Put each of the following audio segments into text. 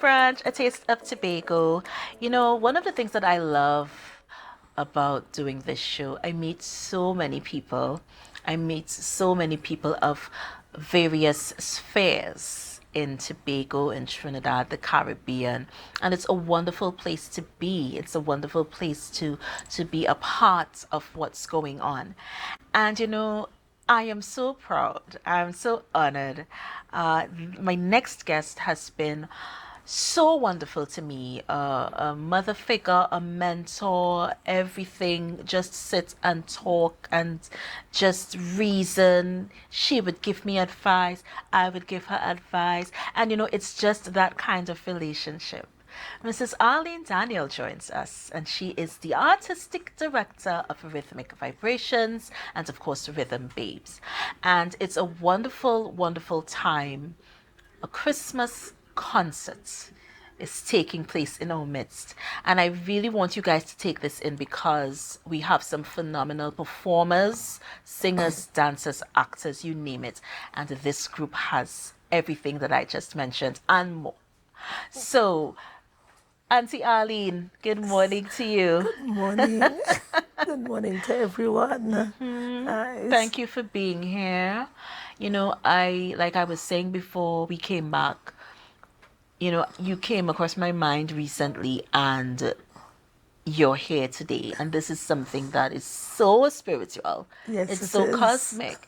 Brunch, a taste of Tobago. One of the things that I love about doing this show, I meet so many people. I meet so many people of various spheres in Tobago, in Trinidad, the Caribbean, and it's a wonderful place to be. It's a wonderful place to be a part of what's going on. And I am so proud. I'm so honored. My next guest has been so wonderful to me. A mother figure, a mentor, everything. Just sit and talk and just reason. She would give me advice. I would give her advice. And it's just that kind of relationship. Mrs. Arlene Daniel joins us, and she is the artistic director of Rhythmic Vibrations and, of course, Rhythm Babes. And it's a wonderful, wonderful time. A Christmas concert is taking place in our midst. And I really want you guys to take this in because we have some phenomenal performers, singers, dancers, actors, you name it. And this group has everything that I just mentioned and more. So, Auntie Arlene, good morning to you. Good morning. Good morning to everyone. Thank you for being here. Like I was saying before we came back, you came across my mind recently and you're here today. And this is something that is so spiritual. Yes, It's it so is. cosmic.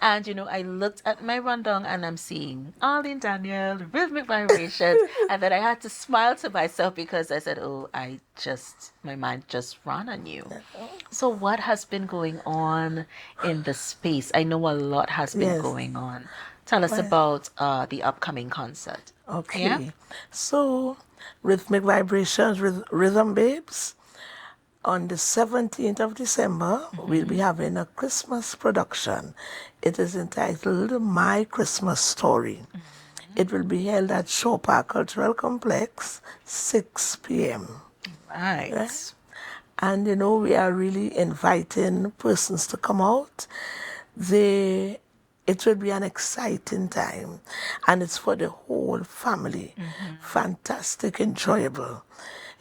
And, I looked at my rundown and I'm seeing Arlene Daniel, rhythmic vibrations. And then I had to smile to myself because I said, oh, my mind just ran on you. So what has been going on in the space? I know a lot has been Yes. going on. Tell us Well, about the upcoming concert. Yeah? okay. So, Rhythmic Vibrations with Rhythm Babes. On the 17th of December, we'll be having a Christmas production. It is entitled My Christmas Story. It will be held at Shaw Park Cultural Complex, 6 p.m. Right. And we are really inviting persons to come out. They, it will be an exciting time, and it's for the whole family. Fantastic, enjoyable.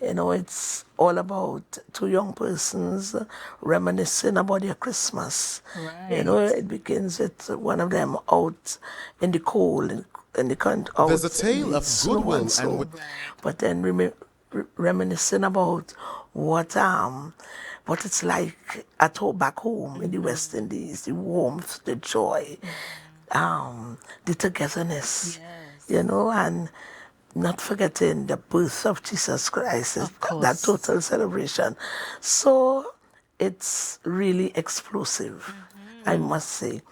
It's all about two young persons reminiscing about their Christmas. Right. It begins with one of them out in the cold, in the out There's a in tale the of snow and goodwill so. and But then reminiscing about what it's like at home, back home in the West Indies, the warmth, the joy, the togetherness, Yes. and not forgetting the birth of Jesus Christ, Of that course. total celebration. So it's really explosive, I must say.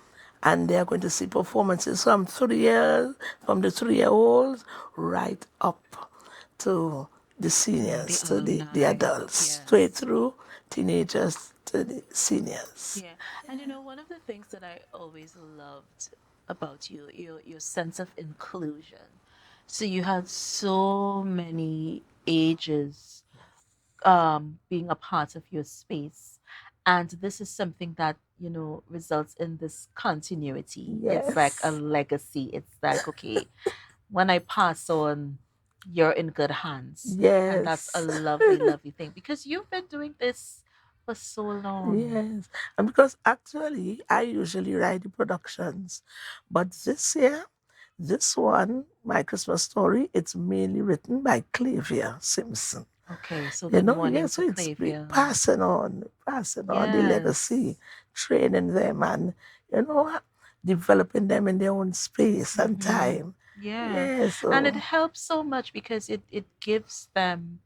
And they are going to see performances from the 3-year-olds right up to the The seniors, to the alumni. adults, straight Yes. through teenagers to the seniors. Yeah. And one of the things that I always loved about you, your sense of inclusion. So you had so many ages being a part of your space. And this is something that, results in this continuity. It's like a Yes, legacy. It's like, okay, when I pass on, you're in good hands. And that's a yes. lovely, lovely thing because you've been doing this for so long. Yes, and because actually I usually write the productions, but this year, this one, My Christmas Story, it's mainly written by Clavia Simpson. Okay, so good morning Yes, to so it's Clavia. passing on the legacy, Yes. training them, and you know, developing them in their own space and Mm-hmm. time. Yeah. Yes, And it so helps so much because it gives them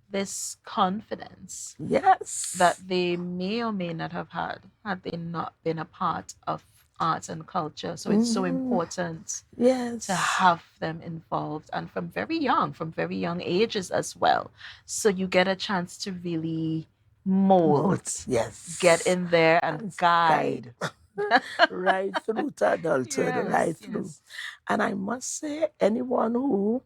this confidence that yes, they may or may not have had they not been a part of arts and culture. So it's so important to yes, have them involved and from very young ages as well. So you get a chance to really mold, both, get yes, in there and and guide. guide. Right through to adulthood, right Yes, through. yes. And I must say, anyone who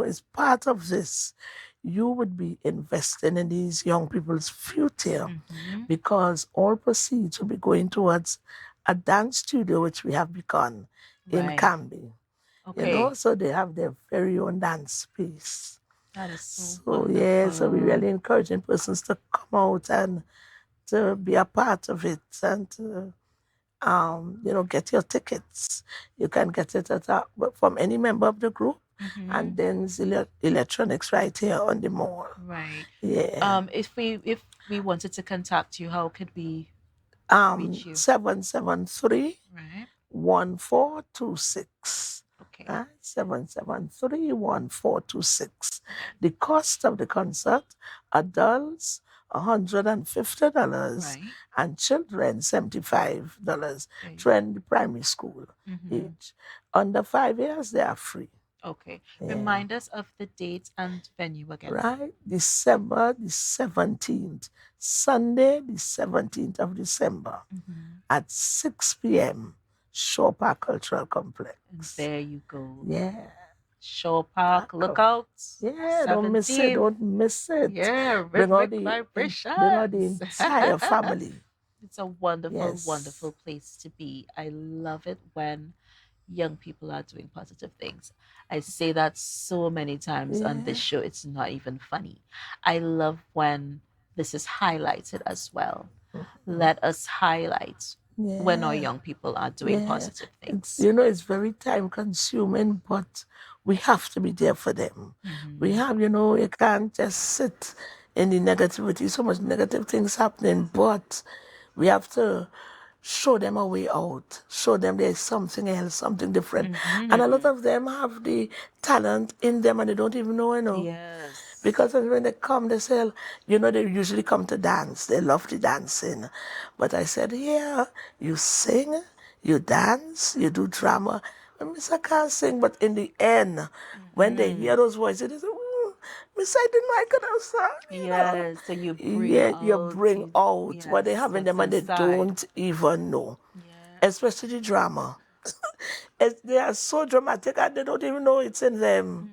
is part of this, you would be investing in these young people's future Mm-hmm. because all proceeds will be going towards a dance studio which we have begun in Right. Camby. Okay. So they have their very own dance space. That is so So yeah, so we wonderful. really encouraging persons to come out and to be a part of it and to, get your tickets. You can get it from any member of the group, Mm-hmm. and then it's electronics right here on the mall. Right. Yeah. If we wanted to contact you, how could we reach you? 773 Right. 1426. Okay. 773-1426. Right. The cost of the concert, adults $150 Right. and children $75. There you go. Trend primary school Mm-hmm. age. Under 5 years, they are free. Okay. Yeah. Remind us of the date and venue again. Right? December the 17th, Sunday, the 17th of December Mm-hmm. at 6 p.m. Shore Park Cultural And Complex. there you go. Yeah. Shore Park, Co- lookout, Yeah, don't miss it. 17th. Don't miss it. Yeah, Bring out rhythmic bring out the vibrations. entire family. It's a wonderful, Yes. wonderful place to be. I love it when young people are doing positive things. I say that so many times on this Yeah. show, it's not even funny. I love when this is highlighted as well. Mhm. Let us highlight when our Yeah. young people are doing Yeah. positive It's things. it's very time consuming, but we have to be there for them. We Mm-hmm. have, you can't just sit in the negativity, so much negative things happening, but we have to show them a way out, show them there's something else, something different. And a lot Mm-hmm. of them have the talent in them and they don't even know. Yes. Because when they come, they say, they usually come to dance. They love the dancing. But I said, yeah, you sing, you dance, you do drama. And Miss, I can't sing. But in the end, when they Mm-hmm. hear those voices, they say, Miss, I didn't know I could have Yes. So you sung. bring Yeah, you out bring you out what they yes, have in what's them and they inside. don't even know. Yeah. Especially the drama. They are so dramatic and they don't even know it's in them.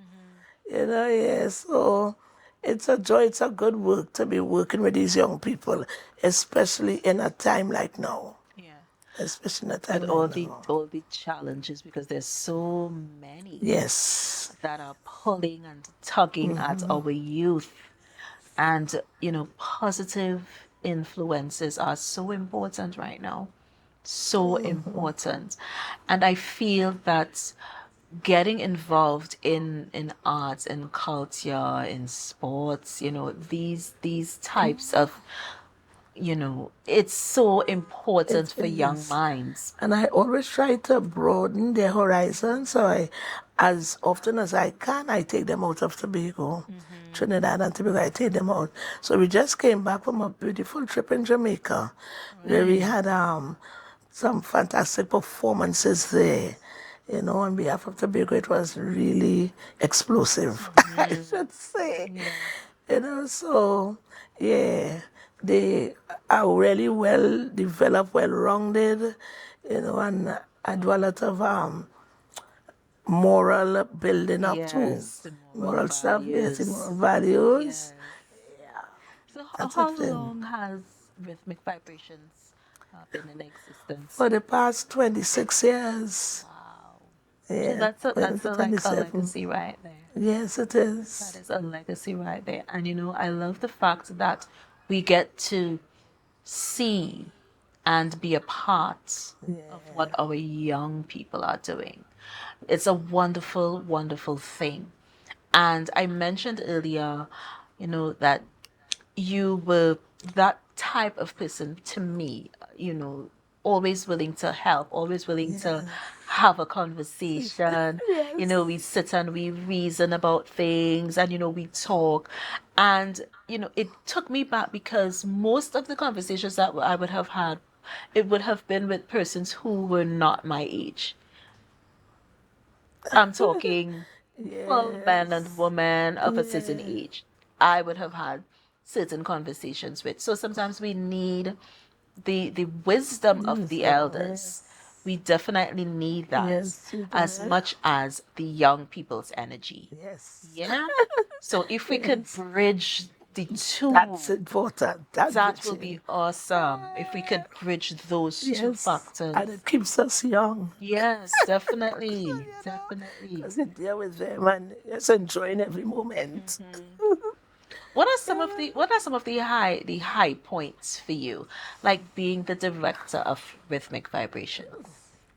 Mm-hmm. Yeah, so it's a joy, it's a good work to be working with these young people, especially in a time like now. Yeah. Especially in a With time like all the now. all the challenges because there's so many Yes. that are pulling and tugging at our youth. And, positive influences are so important right now. So important. And I feel that getting involved in arts and culture, in sports, these types of, it's so important It for young is. minds. And I always try to broaden their horizons. So as often as I can, I take them out of Tobago, Mm-hmm. Trinidad and Tobago. I take them out. So we just came back from a beautiful trip in Jamaica, where we Right. had some fantastic performances there. On behalf of Tobago, it was really explosive, I Mm-hmm. should say. Yeah. So yeah, they are really well developed, well rounded, and I do a lot of moral building up too. Yes, the moral Moral stuff, yes, the values. moral values. Yes. So That's a how thing. long has rhythmic vibrations been in existence? For the past 26 years, Wow. So yeah, that's going to like a 27. legacy right there. Yes, it That is. is a legacy right there. And I love the fact that we get to see and be a part of what Yeah. our young people are doing. It's a wonderful, wonderful thing. And I mentioned earlier, that you were that type of person to me, always willing to help, always willing to Yes. have a conversation. Yes. We sit and we reason about things and, we talk. And, it took me back because most of the conversations that I would have had, it would have been with persons who were not my age. I'm talking full man and Yes. woman of a certain Yeah. age. I would have had certain conversations with. So sometimes we need the wisdom of the Wisdom. elders. Yes. We definitely need that Yes, you as do. much as the young people's energy. Yes. Yeah. So if we could Yes. bridge the two. That's important. That will be awesome if we could bridge those two yes, factors. and it keeps us young. Yes, definitely, definitely. Because you're there with them and just enjoying every moment. What are some of the high points for you, like being the director of Rhythmic Vibrations?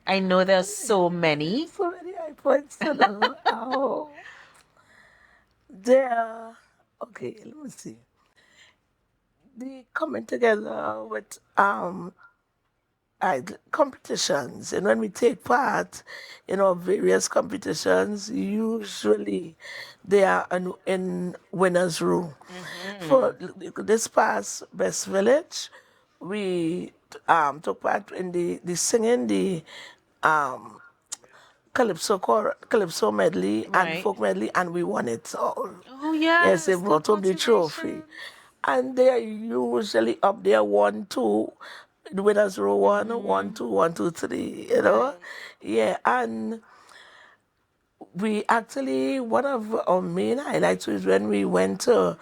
I know there's so many. So many high points to know. Oh, there. Okay, let me see. The coming together with competitions, and when we take part in various competitions, usually they are in winners room. For this past Best Village, we took part in the singing, the calypso medley and Right. folk medley, and we won it all. Oh Yes, they yes, brought home the trophy. And they are usually up there 1-2. The winners row 1-2, 1-2-3, Right. Yeah, and we actually, one of our main highlights was when we went to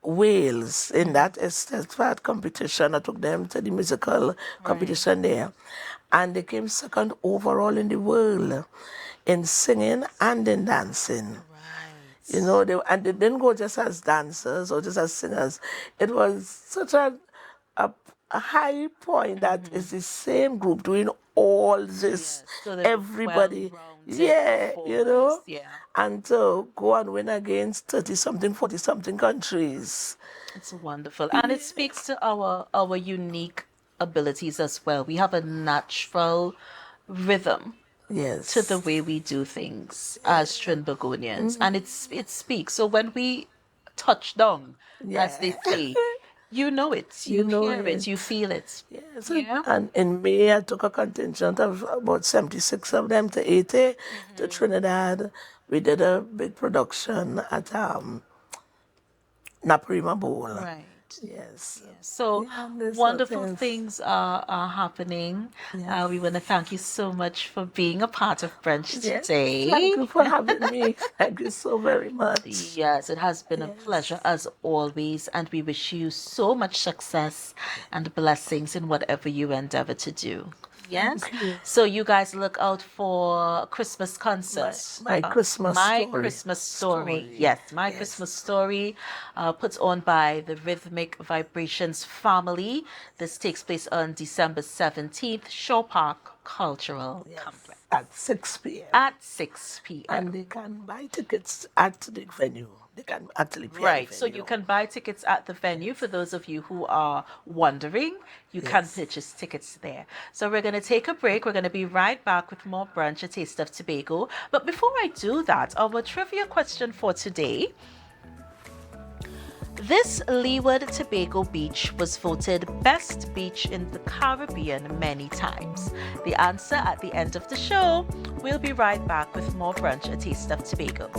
Wales in that Estafette competition. I took them to the musical competition there. And they came second overall in the world in singing and in dancing. Right. And they didn't go just as dancers or just as singers. It was such a, a high point that it's the same group doing all this. Yes. So they're Everybody, well-rounded yeah, performers. Yeah. and to go and win against 30-something, 40-something countries. It's wonderful. And it speaks to our unique abilities as well. We have a natural rhythm Yes. to the way we do things as Trinbagonians. And it speaks. So when we touch down, as they say, you know it, you hear it, you feel it. Yes, Yeah. and in May I took a contingent of about 76 of them to 80 to Trinidad. We did a big production at Naparima Bowl. Right. Yes. So there's wonderful things. things are happening. We want to thank you so much for being a part of Brunch Yes. today. Thank you for having me. Thank you so very much. Yes, it has been a pleasure as always, and we wish you so much success and blessings in whatever you endeavor to do. Yes. So you guys look out for Christmas concerts. My Christmas My story. Christmas Story. Yes, My Christmas Story, put on by the Rhythmic Vibrations family. This takes place on December 17th, Shaw Park Cultural Complex. At 6 p.m. At 6 p.m. And they can buy tickets at the venue. They can actually pay Right, at the so venue. you can buy tickets at the venue. For those of you who are wondering, you can purchase tickets there. So we're going to take a break. We're going to be right back with more Brunch, a taste of Tobago. But before I do that, our trivia question for today. This Leeward Tobago beach was voted best beach in the Caribbean many times. The answer at the end of the show. We'll be right back with more Brunch, a taste of Tobago.